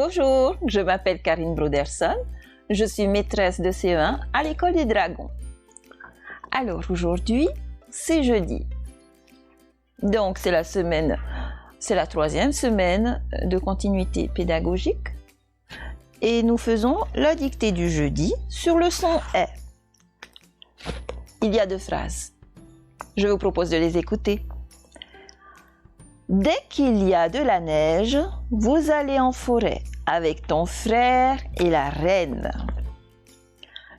Bonjour, je m'appelle Karine Broderson, je suis maîtresse de CE1 à l'école des dragons. Alors aujourd'hui, c'est jeudi. Donc c'est la troisième semaine de continuité pédagogique et nous faisons la dictée du jeudi sur le son « est ». Il y a 2 phrases. Je vous propose de les écouter. Dès qu'il y a de la neige, vous allez en forêt avec ton frère et la reine.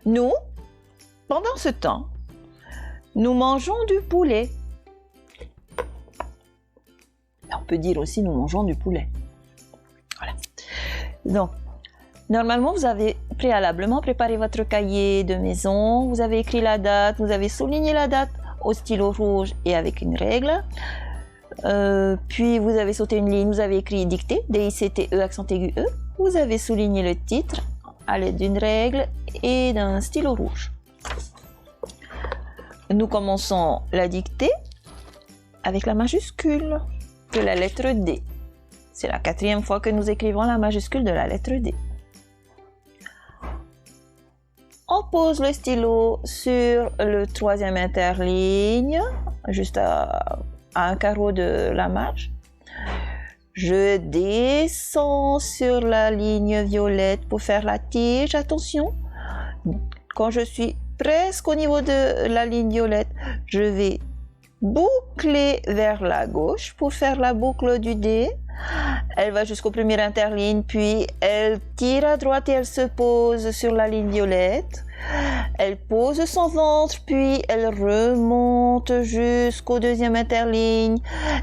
Nous, pendant ce temps, nous mangeons du poulet. On peut dire aussi nous mangeons du poulet. Voilà. Donc, normalement, vous avez préalablement préparé votre cahier de maison, vous avez écrit la date, vous avez souligné la date au stylo rouge et avec une règle. Puis vous avez sauté une ligne, vous avez écrit dictée, D-I-C-T-E, accent aigu E. Vous avez souligné le titre à l'aide d'une règle et d'un stylo rouge. Nous commençons la dictée avec la majuscule de la lettre D. C'est la 4e fois que nous écrivons la majuscule de la lettre D. On pose le stylo sur le 3e interligne, juste à un carreau de la marge. Je descends sur la ligne violette pour faire la tige. Attention, quand je suis presque au niveau de la ligne violette, je vais boucler vers la gauche pour faire la boucle du D. Elle va jusqu'au premier interligne, puis elle tire à droite et elle se pose sur la ligne violette. Elle pose son ventre, puis elle remonte jusqu'au 2e interligne.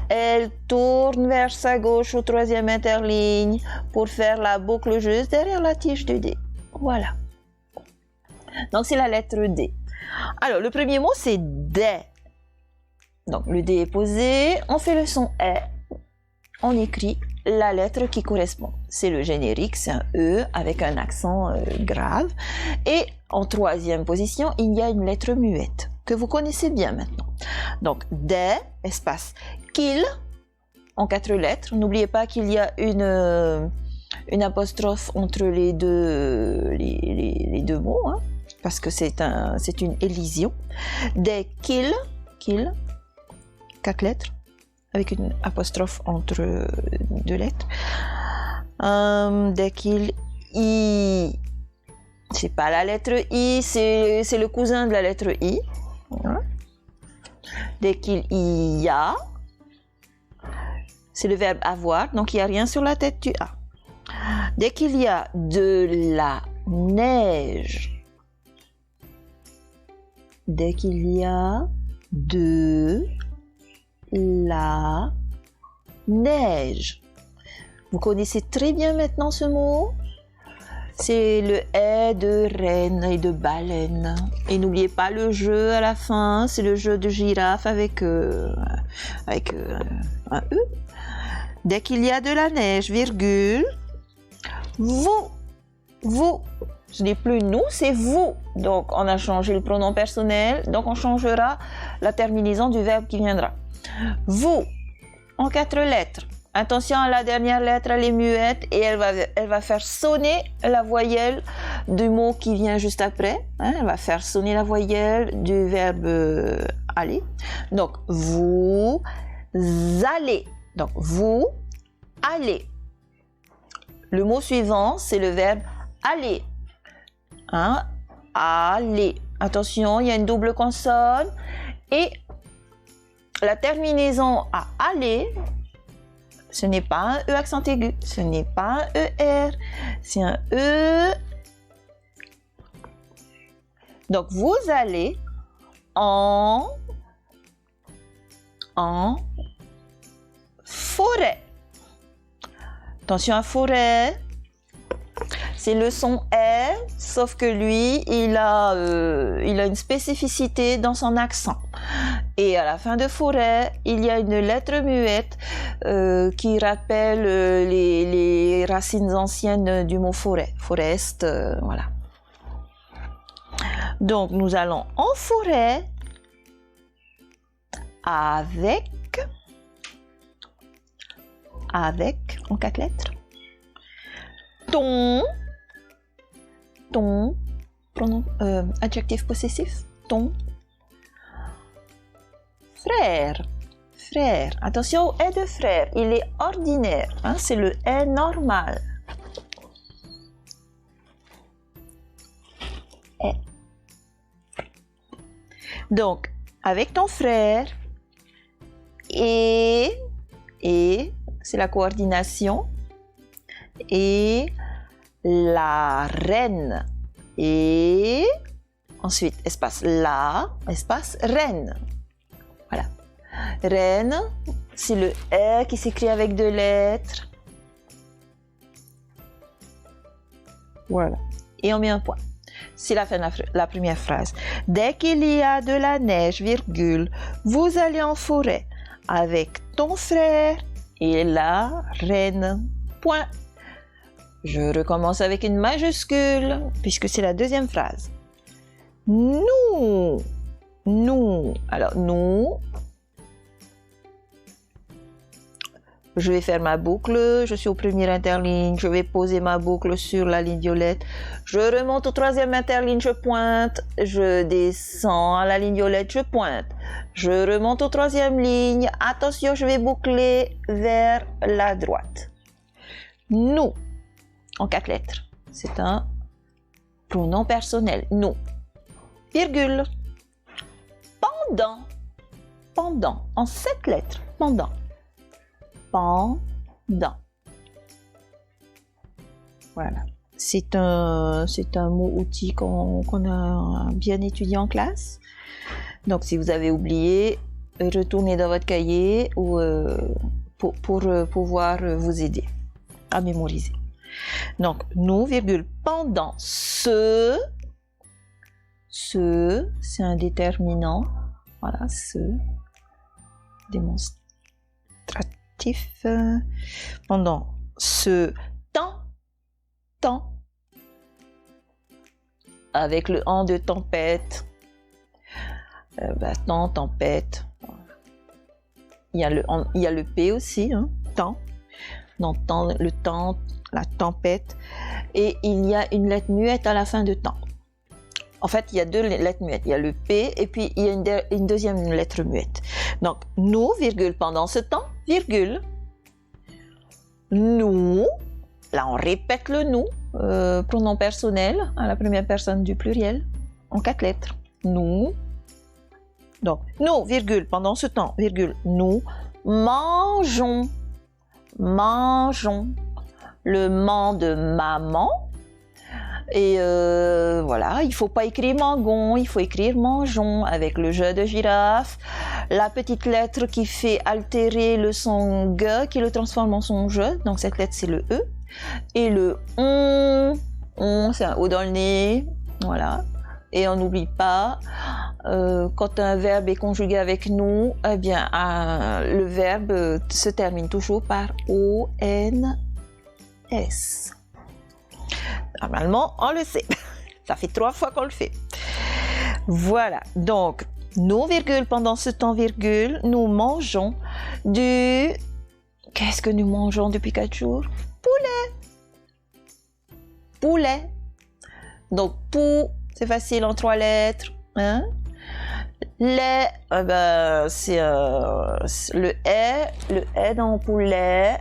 Elle tourne vers sa gauche au 3e interligne pour faire la boucle juste derrière la tige du D. Voilà. Donc c'est la lettre D. Alors le premier mot c'est des. Donc le D est posé, on fait le son est, on écrit la lettre qui correspond. C'est le générique, c'est un E avec un accent grave. Et en 3e position, il y a une lettre muette que vous connaissez bien maintenant. Donc des, espace qu'il, en 4 lettres. N'oubliez pas qu'il y a une apostrophe entre les deux mots, hein, parce que c'est une élision. Des qu'il, 4 lettres, avec une apostrophe entre 2 lettres. Dès qu'il I, c'est pas la lettre I, c'est le cousin de la lettre I. Dès qu'il y a, c'est le verbe avoir, donc il n'y a rien sur la tête du A. Dès qu'il y a de la neige, dès qu'il y a de la neige. Vous connaissez très bien maintenant ce mot. C'est le est de reine et de baleine. Et n'oubliez pas le jeu à la fin, c'est le jeu de girafe avec un E. Dès qu'il y a de la neige, virgule, vous, ce n'est plus nous, c'est vous. Donc on a changé le pronom personnel, donc on changera la terminaison du verbe qui viendra. Vous, en 4 lettres. Attention à la dernière lettre, elle est muette et elle va faire sonner la voyelle du mot qui vient juste après. Hein, elle va faire sonner la voyelle du verbe aller. Donc, vous allez. Donc, vous allez. Le mot suivant, c'est le verbe aller. Hein, aller. Attention, il y a une double consonne et la terminaison à aller, ce n'est pas un E accent aigu, ce n'est pas un ER, c'est un E. Donc vous allez en forêt. Attention à forêt, c'est le son est, sauf que lui, il a une spécificité dans son accent. Et à la fin de forêt, il y a une lettre muette qui rappelle les racines anciennes du mot forêt. Forest, voilà. Donc, nous allons en forêt avec en 4 lettres, ton, adjectif possessif, ton frère. Frère. Attention au est de frère. Il est ordinaire. Hein, c'est le est normal. Est. Donc, avec ton frère, et c'est la coordination, et la reine, et ensuite, espace la, espace reine. Voilà. Reine, c'est le R qui s'écrit avec deux lettres. Voilà. Et on met un point. C'est la fin de la première phrase. Dès qu'il y a de la neige, virgule, vous allez en forêt avec ton frère et la reine. Point. Je recommence avec une majuscule puisque c'est la deuxième phrase. Nous. Nous. Alors, nous. Je vais faire ma boucle, je suis au premier interligne, je vais poser ma boucle sur la ligne violette, je remonte au troisième interligne, je pointe, je descends à la ligne violette, je pointe, je remonte au troisième ligne, attention, je vais boucler vers la droite. Nous, en 4 lettres, c'est un pronom personnel, nous, virgule, pendant, pendant, en 7 lettres, pendant. Pendant. Voilà. C'est un mot-outil qu'on a bien étudié en classe. Donc, si vous avez oublié, retournez dans votre cahier ou, pour pouvoir vous aider à mémoriser. Donc, nous, virgule, pendant c'est un déterminant. Voilà, démonstratif. Pendant ce temps, avec le en de tempête, tempête, il y a le P aussi, hein, temps, le temps, la tempête, et il y a une lettre muette à la fin de temps. En fait, il y a 2 lettres muettes. Il y a le P et puis il y a une deuxième lettre muette. Donc, nous, virgule, pendant ce temps, virgule. Nous, là on répète le nous, pronom personnel à la première personne du pluriel, en 4 lettres. Nous. Donc, nous, virgule, pendant ce temps, virgule, nous mangeons. Mangeons. Le man de maman. Et voilà, il ne faut pas écrire mangon, il faut écrire mangeons avec le je de girafe, la petite lettre qui fait altérer le son G, qui le transforme en son je, donc cette lettre c'est le E, et le on c'est un O dans le nez, voilà, et on n'oublie pas, quand un verbe est conjugué avec nous, eh bien le verbe se termine toujours par O-N-S. Normalement, on le sait. Ça fait 3 fois qu'on le fait. Voilà. Donc, nous, virgule, pendant ce temps, virgule, nous mangeons du... Qu'est-ce que nous mangeons depuis 4 jours? Poulet. Poulet. Donc, pou, c'est facile en 3 lettres. Hein? Lait, c'est le est dans poulet.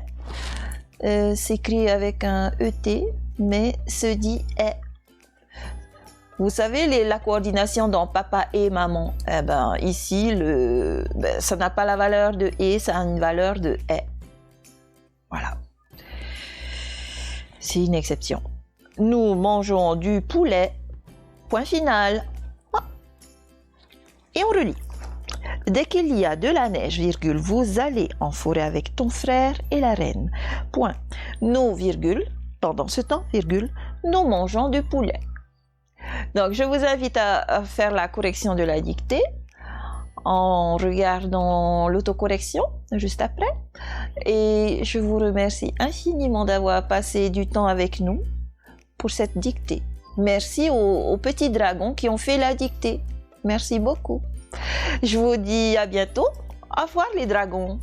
S'écrit avec un ET. Mais se dit est. Vous savez, la coordination dans papa et maman, eh ben, ici, ça n'a pas la valeur de et, ça a une valeur de est. Voilà. C'est une exception. Nous mangeons du poulet, point final. Ah. Et on relit. Dès qu'il y a de la neige, virgule, vous allez en forêt avec ton frère et la reine. Point. Nous, virgule, pendant ce temps, virgule, nous mangeons du poulet. Donc, je vous invite à faire la correction de la dictée en regardant l'autocorrection juste après. Et je vous remercie infiniment d'avoir passé du temps avec nous pour cette dictée. Merci aux petits dragons qui ont fait la dictée. Merci beaucoup. Je vous dis à bientôt. Au revoir les dragons.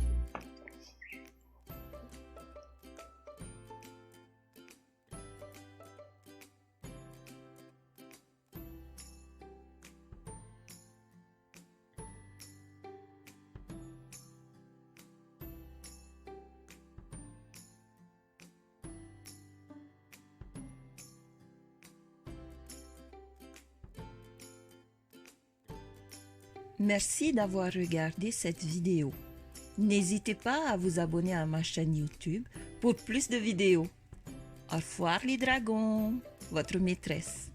Merci d'avoir regardé cette vidéo. N'hésitez pas à vous abonner à ma chaîne YouTube pour plus de vidéos. Au revoir les dragons, votre maîtresse.